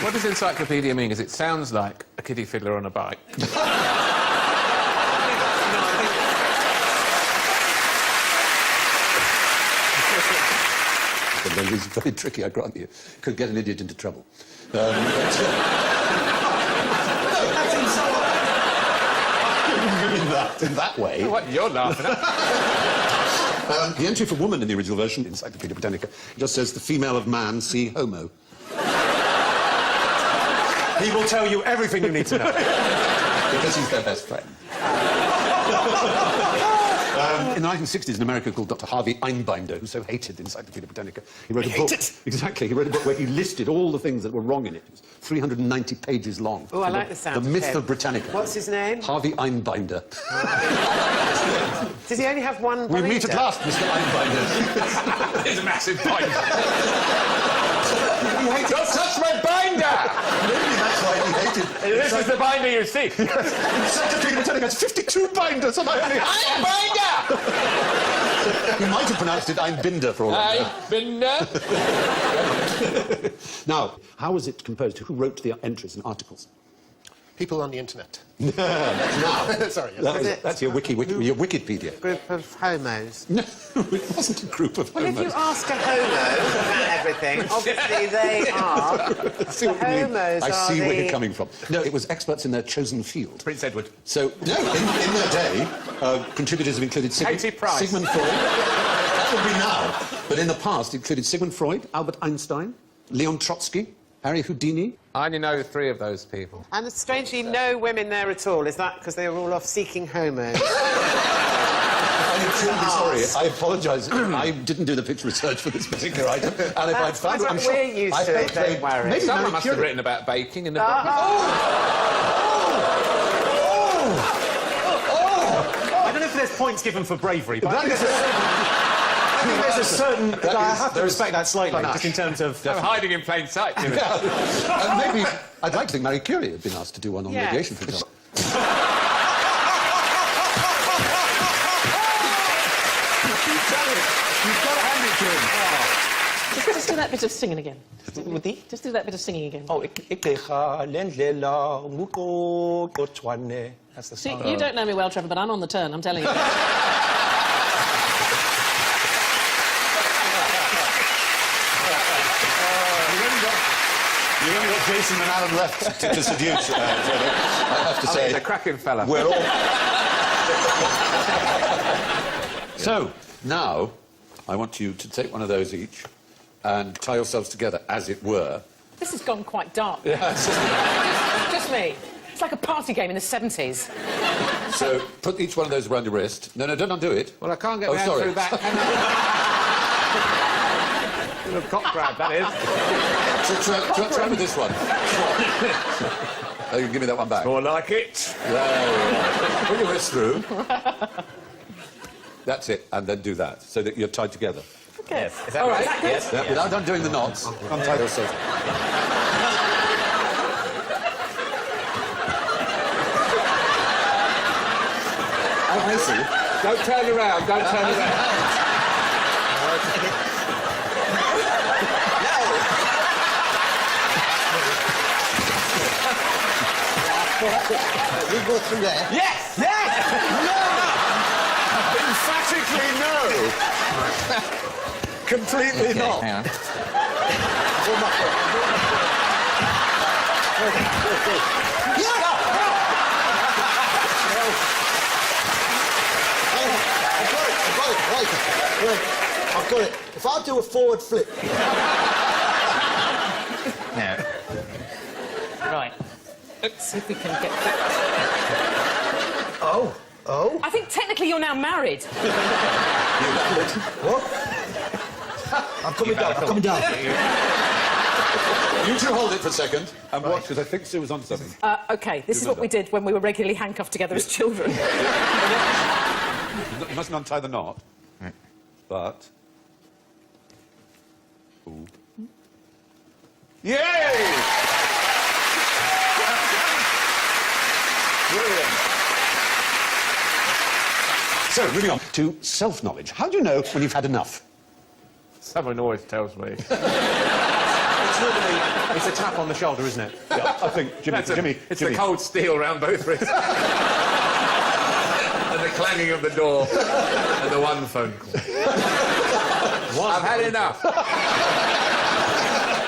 What does encyclopedia mean? Because it sounds like a kiddie fiddler on a bike. It's very tricky, I grant you. Could get an idiot into trouble. In that way. What you're laughing at? The entry for woman in the original version, Encyclopedia Britannica, just says the female of man, see homo. He will tell you everything you need to know. Because he's their best friend. In the 1960s, an American called Dr. Harvey Einbinder, who so hated the Encyclopedia Britannica, he wrote a book. Exactly, he wrote a book where he listed all the things that were wrong in it. It was 390 pages long. Oh, I like the sound. The myth of Britannica. What's his name? Harvey Einbinder. Does he only have one We meet at last, Mr. Einbinder. It's a massive binder. Don't touch my binder! Maybe that's why he hated... This is the binder you see. Encyclopedia Britannica has 52 binders, and I only... Binder! He might have pronounced it Einbinder for all I know. Binder? Now, how was it composed? Who wrote the entries and articles? People on the internet. Now. Sorry. That's your your Wikipedia. Group of homos. No, it wasn't a group of Well, homos. if you ask a homo about everything, obviously they are. I see what you mean. Homos I see are where the- you're coming from. No, it was experts in their chosen field. Prince Edward. So, no, in their day, contributors have included Katie Price. Sigmund Freud. That would be now. But in the past, it included Sigmund Freud, Albert Einstein, Leon Trotsky, Harry Houdini. I only know 3 of those people. And strangely, no women there at all. Is that because they were all off seeking homos? I'm truly sorry. I apologise. I didn't do the picture research for this particular item. And if I'd found it, I'm sure... We're used to it, don't worry. Maybe Someone Marie must have Curie. written about baking in the book. I don't know if there's points given for bravery, but I think there's a certain... I have to respect that slightly, just in terms of... I'm hiding in plain sight. You know. And maybe... I'd like to think Marie Curie had been asked to do one on Yes. radiation, for example. You've got to hand it to him. Just do that bit of singing again. Just do that bit of singing again. Oh, igqirha lendlela nguqoqothwane. That's the See, song. you don't know me well, Trevor, but I'm on the turn, I'm telling you. You've only got Jason and Alan left to seduce, Trevor. I have to say. He's a cracking fella. We're all... So, now, I want you to take one of those each and tie yourselves together, as it were. This has gone quite dark. Yeah. Just me. It's like a party game in the 70s. So, put each one of those around your wrist. No, don't undo it. Well, I can't get Oh, my hand sorry. through that. Little cock grab, that is. Try with this one. Oh, you can give me that one back. More like it. There we are. Put your wrist through. That's it, and then do that, so that you're tied together. Okay. Is that All right. right? Yes. Yeah, without undoing the knots, untie yourself. Oh, I see. Don't turn around, don't turn around. We go through there. Yes! Yes! Emphatically no! Completely not. Hang on. I've got it. If I do a forward flip... No. Right. Let's see if we can get... Oh? I think technically you're now married. What? I'm coming down, I'm coming down. You two hold it for a second and watch, because I think Sue was on something. OK, this is what we did when we were regularly handcuffed together as children. You mustn't untie the knot, but... Ooh. Yay! Brilliant. So, moving on to self-knowledge. How do you know when you've had enough? Someone always tells me. It's normally it's a tap on the shoulder, isn't it? Yeah, I think, Jimmy, It's the cold steel round both wrists. And the clanging of the door. And the one phone call. I've had enough. Who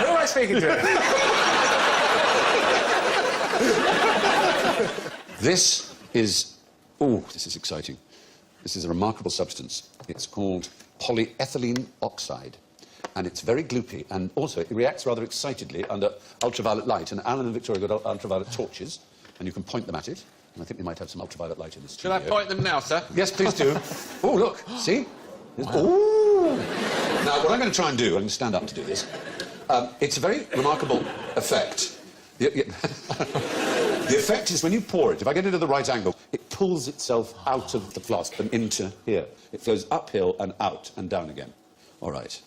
am I speaking to? This is... Oh, this is exciting. This is a remarkable substance. It's called polyethylene oxide. And it's very gloopy, and also it reacts rather excitedly under ultraviolet light. And Alan and Victoria got ultraviolet torches, and you can point them at it. And I think we might have some ultraviolet light in this Shall studio. I point them now, sir? Yes, please do. Oh, look, see? Ooh. Now, what I'm going to try and do, I'm going to stand up to do this, it's a very remarkable effect. The effect is when you pour it, if I get it at the right angle, it pulls itself out of the flask and into here. It flows uphill and out and down again. All right.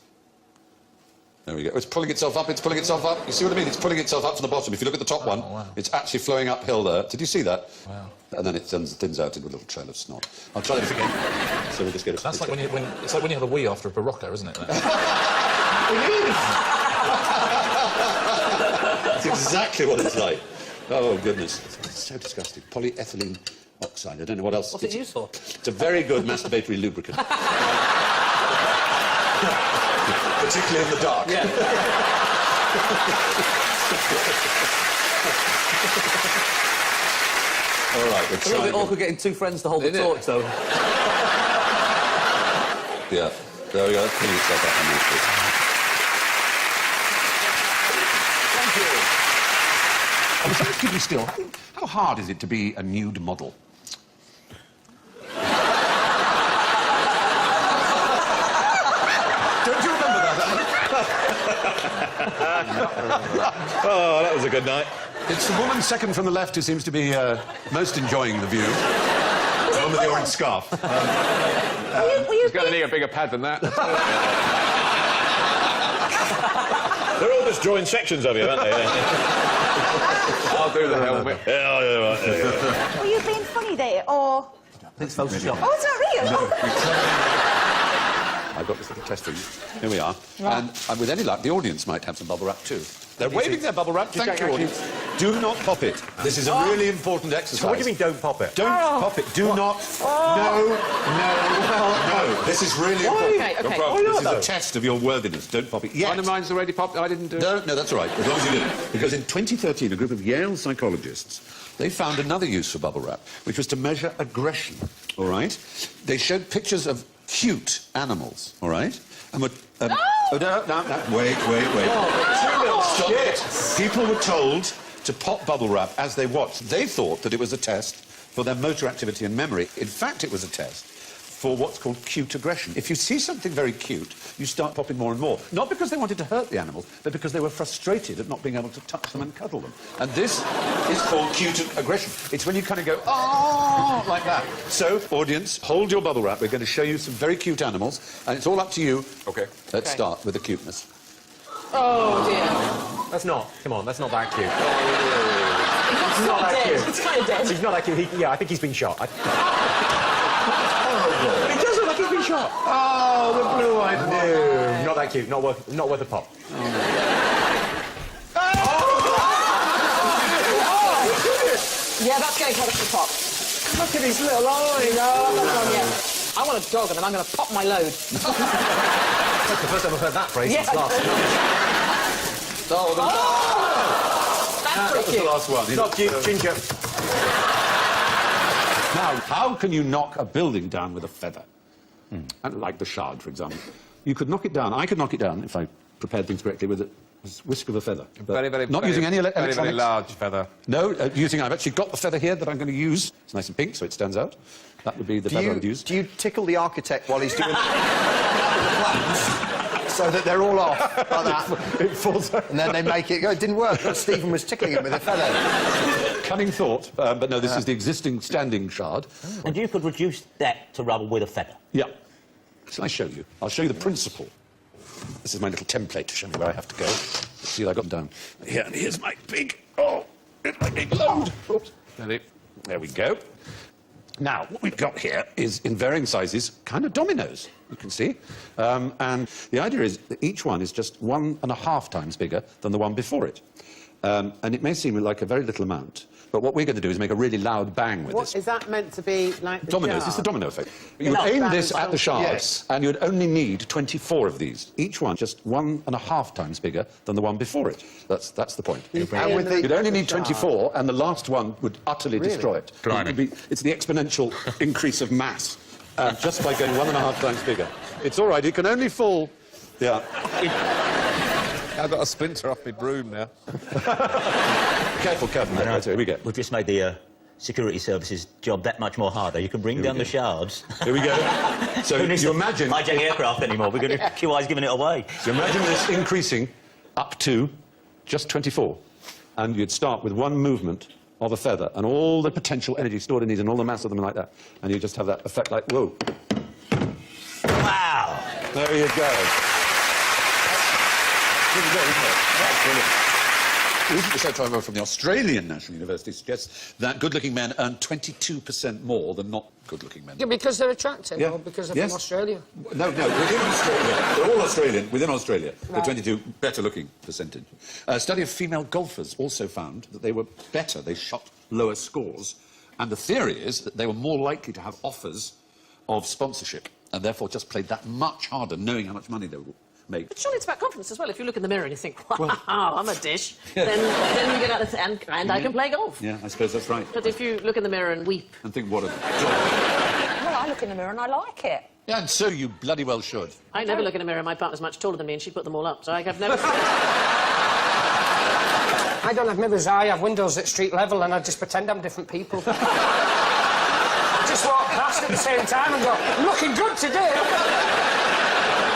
There we go. It's pulling itself up, it's pulling itself up. You see what I mean? It's pulling itself up from the bottom. If you look at the top one, it's actually flowing uphill there. Did you see that? Wow. And then it thins out into a little trail of snot. I'll try that again. So we'll just get it. That's like it's like when you have a wee after a Barocca, isn't it? It is! That's exactly what it's like. Oh, goodness. It's so disgusting. Polyethylene oxide. I don't know what else. What's it used for? It's a very good masturbatory lubricant. Particularly in the dark. Yeah. All right, we're It's a little bit trying. awkward getting two friends to hold the Isn't it? torch, though. Yeah, there we go. Putting itself up on this bit. I was trying to keep you still. How hard is it to be a nude model? Don't you remember that? Oh, that was a good night. It's the woman second from the left who seems to be most enjoying the view. The one with the orange scarf. He's going to need a bigger pad than that. They're all just drawing sections of you, aren't they? I'll do the helmet. Yeah, right. Were you being funny there, or...? It's Photoshop. Oh, it's not real. Oh. I've got this little test for you. Here we are. And with any luck, the audience might have some bubble wrap too. They're waving their bubble wrap. Thank you, audience. Do not pop it. This is a really important exercise. So what do you mean, don't pop it? Don't pop it. Do not. No. This is really important. Okay, okay. This is a test of your worthiness. Don't pop it yet. One of mine's already popped. I didn't do it. No, that's all right, as long as you didn't. Because in 2013, a group of Yale psychologists, they found another use for bubble wrap, which was to measure aggression, all right? They showed pictures of cute animals, all right? And were... Oh, no. Wait. Stop it. People were told to pop bubble wrap as they watched. They thought that it was a test for their motor activity and memory. In fact, it was a test for what's called cute aggression. If you see something very cute, you start popping more and more. Not because they wanted to hurt the animals, but because they were frustrated at not being able to touch them and cuddle them. And this is called cute aggression. It's when you kind of go, oh, like that. So, audience, hold your bubble wrap. We're going to show you some very cute animals, and it's all up to you. OK. Let's start with the cuteness. Oh, dear. That's not. Come on, that's not that cute. It's not that dead. cute. It's kind of dead. He's not that cute. Yeah, I think he's been shot. It does look like he's been shot. Oh, the blue-eyed no. Not that cute. Not worth a pop. Yeah, that's getting close to the top. Look at his little eyes. I want a dog, and then I'm going to pop my load. That's the first time I've heard that phrase Yeah. since last night. That's That was pretty the cute. last one. Not cute, ginger. Now, how can you knock a building down with a feather? And like the Shard, for example. You could knock it down. I could knock it down if I prepared things correctly with a whisk of a feather. But not using any electronics. Very large feather. No, I've actually got the feather here that I'm going to use. It's nice and pink, so it stands out. That would be the feather I would use. Do you tickle the architect while he's doing the plans so that they're all off like that? It falls out. And then they make it go. It didn't work. Stephen was tickling him with a feather. Cunning thought, but no, this is the existing standing Shard. And you could reduce that to rubble with a feather. Yeah. Shall I show you? I'll show you the principle. This is my little template to show me where I have to go. Let's see what I got down. Here, and here's my big... Oh, here's my big load. Oops. There we go. Now, what we've got here is, in varying sizes, kind of dominoes, you can see. And the idea is that each one is just 1.5 times bigger than the one before it. And it may seem like a very little amount, but what we're going to do is make a really loud bang with What this. is that meant to be like the Dominoes, jar? it's the domino effect. You would No, aim bang this at the shards, yes. and you'd only need 24 of these. Each one just 1.5 times bigger than the one before it. That's the point. And with the- You'd only need jar. 24, and the last one would utterly destroy it. Blimey. It's the exponential increase of mass, just by going 1.5 times bigger. It's all right, it can only fall... Yeah. I've got a splinter off my broom now. Careful, careful. Right, here we go. We've just made the security services job that much more harder. You can bring down we the go. shards. Here we go. So Who needs you to imagine... hijack aircraft anymore? We're going to QI's giving it away. So imagine this increasing up to just 24. And you'd start with one movement of a feather and all the potential energy stored in these and all the mass of them like that. And you just have that effect like, whoa. Wow. There you go. Pretty good, isn't it? That's brilliant. Recent research, however, from the Australian National University suggests that good-looking men earn 22% more than not good-looking men. Yeah, because they're attractive, Yeah. or because they're Yes. from Australia. No, within Australia. They're all Australian. Within Australia, the 22 better-looking percentage. A study of female golfers also found that they were better. They shot lower scores. And the theory is that they were more likely to have offers of sponsorship and therefore just played that much harder, knowing how much money they would make. But surely it's about confidence as well. If you look in the mirror and you think, wow, I'm a dish, then you get out and I can play golf. Yeah, I suppose that's right. But if you look in the mirror and weep... And think, what a job. Well, I look in the mirror and I like it. Yeah, and so you bloody well should. I never look in a mirror and my partner's much taller than me and she put them all up, so I have never... I don't have mirrors, I have windows at street level and I just pretend I'm different people. I just walk past at the same time and go, looking good today.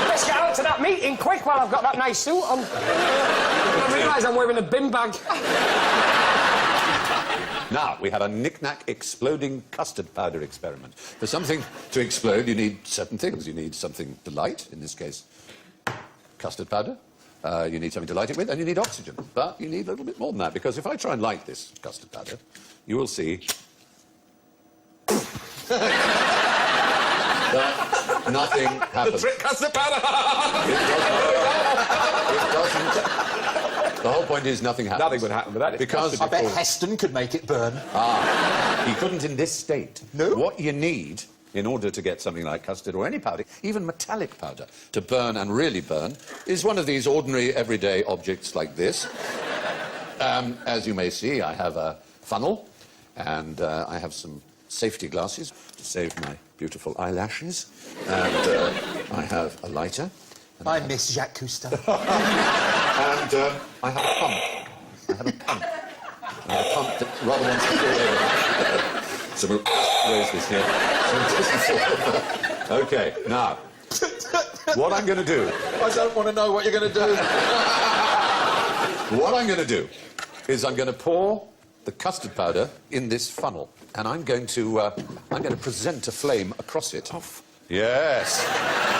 Let's get out to that meeting quick while I've got that nice suit on. I realise I'm wearing a bin bag. Now, we have a knick-knack exploding custard powder experiment. For something to explode, you need certain things. You need something to light, in this case, custard powder. You need something to light it with, and you need oxygen. But you need a little bit more than that, because if I try and light this custard powder, you will see... that nothing happens. Trick custard powder! It doesn't. The whole point is nothing happens. Nothing would happen with that. Because I bet Heston could make it burn. he couldn't in this state. No? What you need in order to get something like custard or any powder, even metallic powder, to burn and really burn, is one of these ordinary, everyday objects like this. As you may see, I have a funnel, and I have some safety glasses to save my beautiful eyelashes, and I have a lighter. I miss Jacques Cousteau. And I have a pump. I have a pump. I have a pump that rather wants to fall over. So we'll raise this here. OK, now, what I'm going to do... I don't want to know what you're going to do. What I'm going to do is I'm going to pour the custard powder in this funnel, and I'm going to present a flame across it. Yes.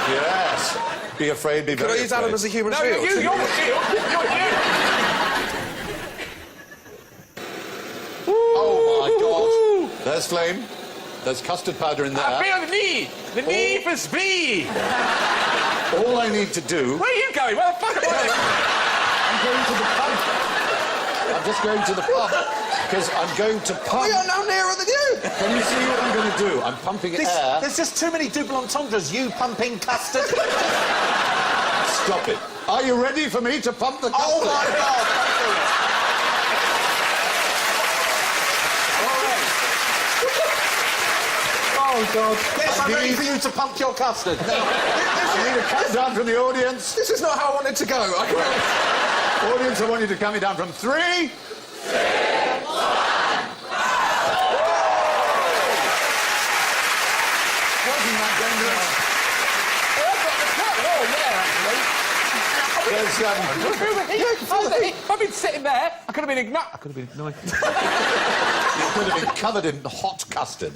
Yes. Be afraid, be very Could I use Adam afraid. as a human No, shield? you're the shield! You're you! Oh, my God. There's flame. There's custard powder in there. I feel the need! The need for speed! All I need to do... Where are you going? Where the fuck am I? I'm going to the pump. I'm just going to the pump, because I'm going to pump... We are no nearer than you! Can you see what I'm going to do? I'm pumping air... There's just too many double entendres. You pumping custard. Stop it. Are you ready for me to pump the custard? Oh, my God. Oh, God. Yes, I'm ready for you to pump your custard. I need a countdown from the audience. This is not how I wanted to go. Audience, I want you to count me down from 3... 2... 1... Wasn't that dangerous? I've been sitting there. I could have been ignored. I could have been ignored. You could have been covered in hot custard.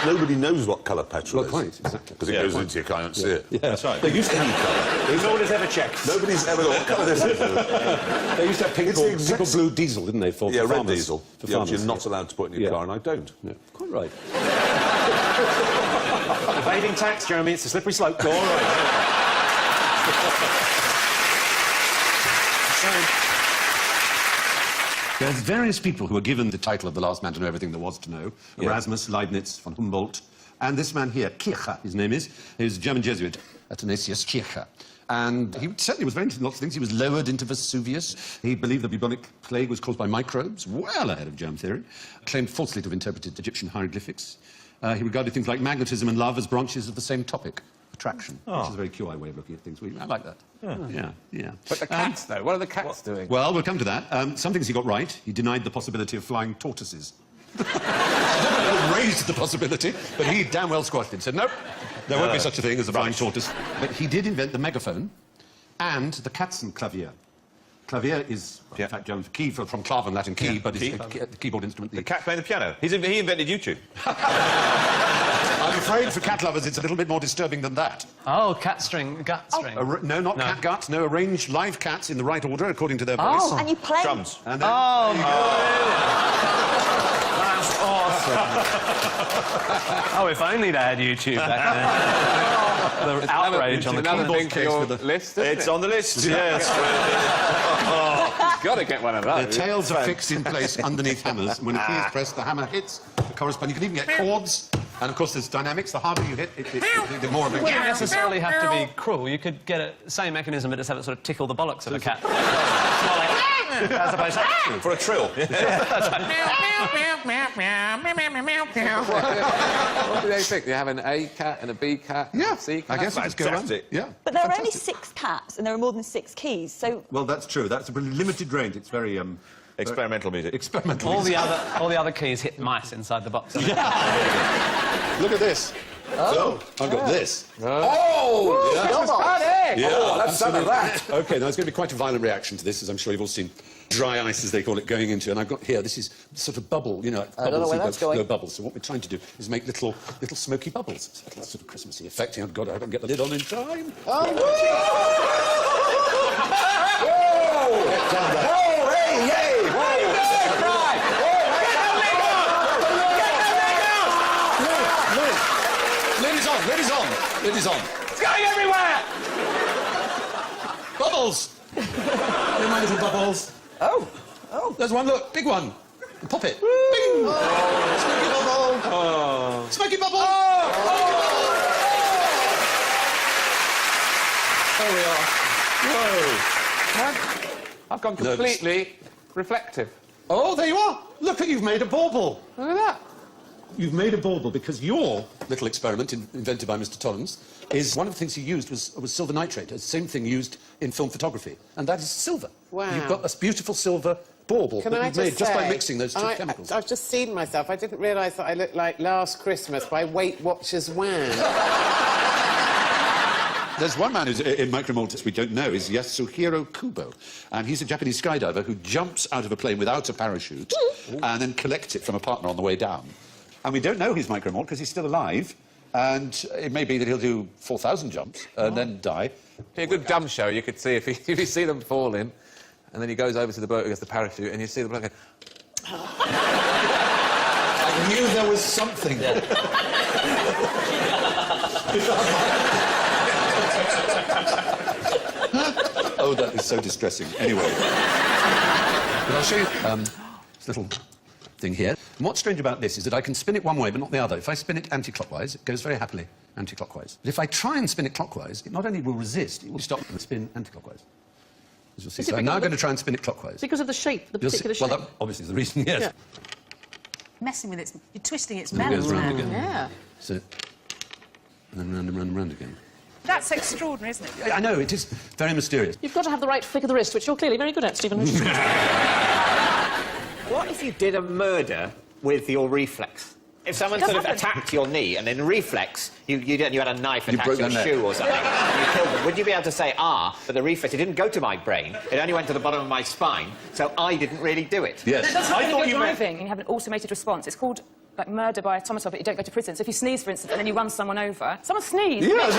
Nobody knows what colour petrol Well, is. quite, exactly. Because it goes into your car, you don't see it. Yeah. That's right. They used to have colour. No one has ever checked. Nobody's ever got what colour this is. They used to have pink It's or, the exact pink or blue diesel, didn't they, for Yeah, red farmers? diesel. For Yeah, which farmers, you're not allowed to put in your Yeah. car, and I don't. Yeah, quite right. Evading tax, Jeremy, it's a slippery slope. Go all right. There's various people who are given the title of the last man to know everything there was to know. Yeah. Erasmus, Leibniz, von Humboldt. And this man here, Kircher, his name is. He was a German Jesuit, Athanasius Kircher. And he certainly was very interested in lots of things. He was lowered into Vesuvius. He believed the bubonic plague was caused by microbes, well ahead of germ theory. Claimed falsely to have interpreted Egyptian hieroglyphics. He regarded things like magnetism and love as branches of the same topic, attraction, which is a very QI way of looking at things. I like that. Yeah. But the cats, though, what are the cats doing? Well, we'll come to that. Some things he got right. He denied the possibility of flying tortoises. Raised the possibility, but he damn well squashed it. Said, nope, there won't be such a thing as a flying tortoise. But he did invent the megaphone and the Katzenklavier. Clavier is, in fact, German for key, from claven, Latin key, but it's a keyboard instrument. The cat playing the piano. He invented YouTube. I'm afraid for cat lovers it's a little bit more disturbing than that. Oh, gut string. No, not cat guts. No, arrange live cats in the right order according to their voice. Oh, and you play... Drums. And then, That's awesome. Oh, if only they had YouTube back then. The outrage on the another keyboard thing for case your with the... list, It's on the list, yes. Got to get one of the those. tails are fixed in place underneath hammers. When a key is pressed, the hammer hits the corresponding. You can even get chords. And, of course, there's dynamics. The harder you hit, the more of it. You don't necessarily have to be cruel. You could get a same mechanism, but just have it sort of tickle the bollocks of a cat. It's not like... as opposed to... For a trill. What do they think? You have an A cat and a B cat? Yeah, a C cat? I guess it's go around. Fantastic. Yeah. But there are only 6 cats, and there are more than 6 keys, so... Well, that's true. That's a limited range. It's very Experimental music. experimental. All the other keys hit mice inside the box. Look at this. Oh, I've got this. Oh! Yeah, that's some of that. OK, now there's going to be quite a violent reaction to this, as I'm sure you've all seen dry ice, as they call it, going into. And I've got here, this is sort of bubble, you know. I don't know where that's going. No bubbles. So what we're trying to do is make little smoky bubbles. It's a little sort of Christmassy effect. Oh, God, I don't get the lid on in time. Lid is on. It's going everywhere! Bubbles! They're my little bubbles. Oh. There's one, look, big one. Pop it. Bing! Smoky bubble. Smoky bubble. There we are. Whoa. I've gone completely reflective. Oh, there you are. Look, you've made a bauble. Look at that. You've made a bauble because your little experiment invented by Mr. Tollens is one of the things he used was silver nitrate, the same thing used in film photography, and that is silver. Wow. You've got a beautiful silver bauble Can that I you've just made just by say, mixing those two chemicals. I've just seen myself. I didn't realise that I looked like Last Christmas by Weight Watchers Wham. There's one man who's in Micromortis we don't know, is Yasuhiro Kubo. And he's a Japanese skydiver who jumps out of a plane without a parachute and then collects it from a partner on the way down. And we don't know he's Micromort because he's still alive. And it may be that he'll do 4,000 jumps and then die. Be a good dumb show. You could see if you see them falling, and then he goes over to the boat against the parachute, and you see the bloke go... I knew there was something. Oh, that is so distressing. Anyway. But I'll show you this little thing here. And what's strange about this is that I can spin it one way but not the other. If I spin it anti-clockwise, it goes very happily anti-clockwise. But if I try and spin it clockwise, it not only will resist, it will stop and spin anti-clockwise. As you'll see. So I'm now going to try and spin it clockwise. Because of the shape, the particular shape. Well, that obviously is the reason, yes. Yeah. Messing with it. You're twisting its And it goes round melon. again. Yeah. So, and then round and round and round again. That's extraordinary, isn't it? I know, it is very mysterious. You've got to have the right flick of the wrist, which you're clearly very good at, Stephen. What if you did a murder with your reflex? If someone sort of attacked your knee and then reflex, you had a knife attached to your shoe or something, and you killed them, would you be able to say, but the reflex, it didn't go to my brain, it only went to the bottom of my spine, so I didn't really do it? Yes. I thought you driving and you have an automated response. It's called like murder by automata, but you don't go to prison. So if you sneeze, for instance, and then you run someone over... Someone sneezed! Yeah.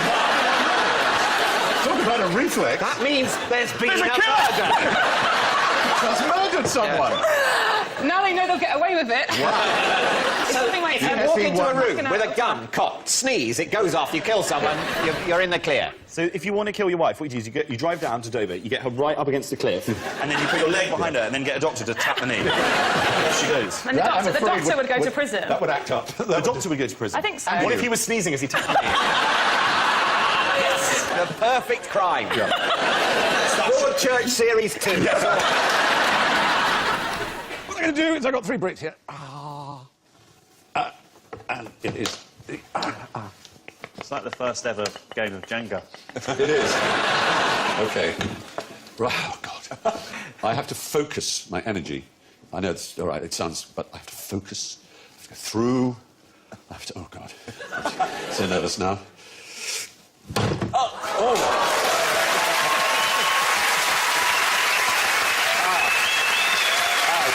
Talk about a reflex. That means there's been a murder. That's murdered someone. Now they know they'll get away with it. Something like You walk into a room with a gun, cocked, sneeze, it goes off, you kill someone, you're in the clear. So if you want to kill your wife, what you do is you drive down to Dover, you get her right up against the cliff, and then you put your leg behind her, and then get a doctor to tap the knee. There she goes. And the doctor would go to prison. That would act up. The doctor would go to prison. I think so. What if he was sneezing as he tapped the knee? Yes, the perfect crime. Broadchurch Series 2. What I'm going to do is I've got 3 bricks here. And it is... It's like the first ever game of Jenga. It is. OK. Right, oh, God. I have to focus my energy. I know it's all right, it sounds... But I have to focus. I have to go through. I have to... Oh, God. I'm so nervous now.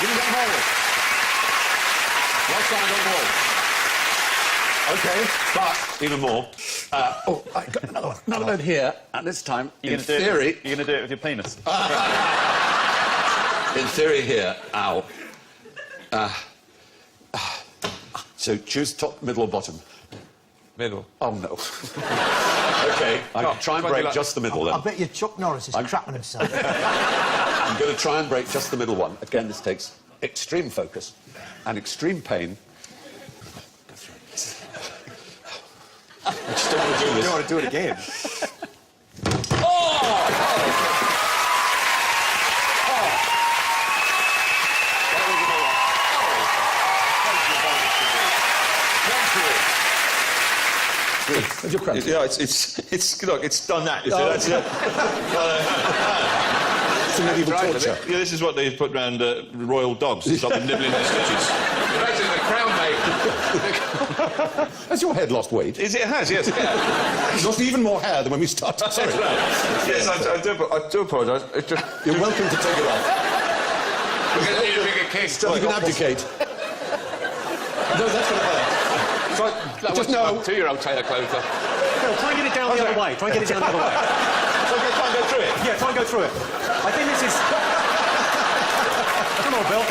Give me that mold. Last time I got mold. OK, but even more. I got another load here, and this time, in theory... You're going to do it with your penis? In theory here, ow. So choose top, middle or bottom? Middle. Oh, no. OK, I'll try and break just the middle, then. I bet you Chuck Norris is crapping himself. I'm going to try and break just the middle one. Again, this takes extreme focus and extreme pain. I just don't want to do this. You don't want to do it again. Yeah, look, it's done that. You see, that's it. It's a medieval torture. Yeah, this is what they put round royal dogs to stop them nibbling their stitches. You're actually the crown, mate. Has your head lost weight? It has, yes. It's lost even more hair than when we started. Sorry. Yes, I do apologise. It's just... You're welcome to take it off. We're going to need a bigger kiss. You can abdicate. No, that's going to hurt. Just no. 2-year-old tailor clothes off. No, try and get it down the other way. Try and get it down the other way. So try and go through it? Yeah, try and go through it. I think this is... Come on, Bill.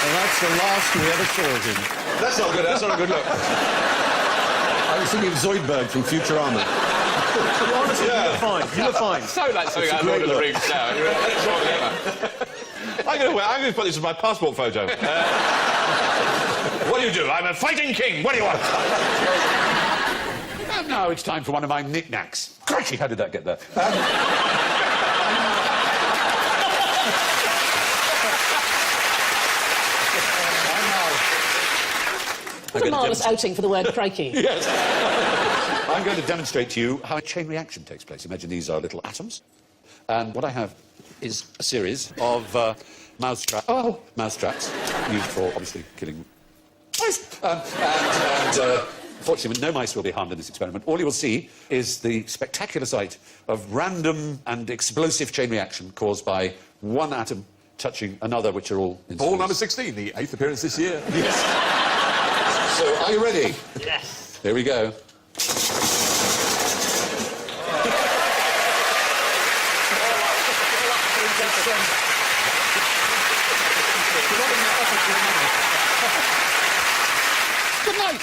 And that's the last we ever saw of him. That's not good. That's not a good look. I was thinking of Zoidberg from Futurama. Honestly, you look fine. You look fine. So like something out of Lord of the Rings now. I'm going to put this as my passport photo. What do you do? I'm a fighting king. What do you want? And now it's time for one of my knickknacks. Crikey, how did that get there? What a marvellous outing for the word crikey. Yes. I'm going to demonstrate to you how a chain reaction takes place. Imagine these are little atoms. And what I have is a series of mousetraps used for, obviously, killing mice. Fortunately, no mice will be harmed in this experiment. All you will see is the spectacular sight of random and explosive chain reaction caused by one atom touching another, which are all... Ball number 16, the 8th appearance this year. Yes. So, are you ready? Yes. Here we go. Good night.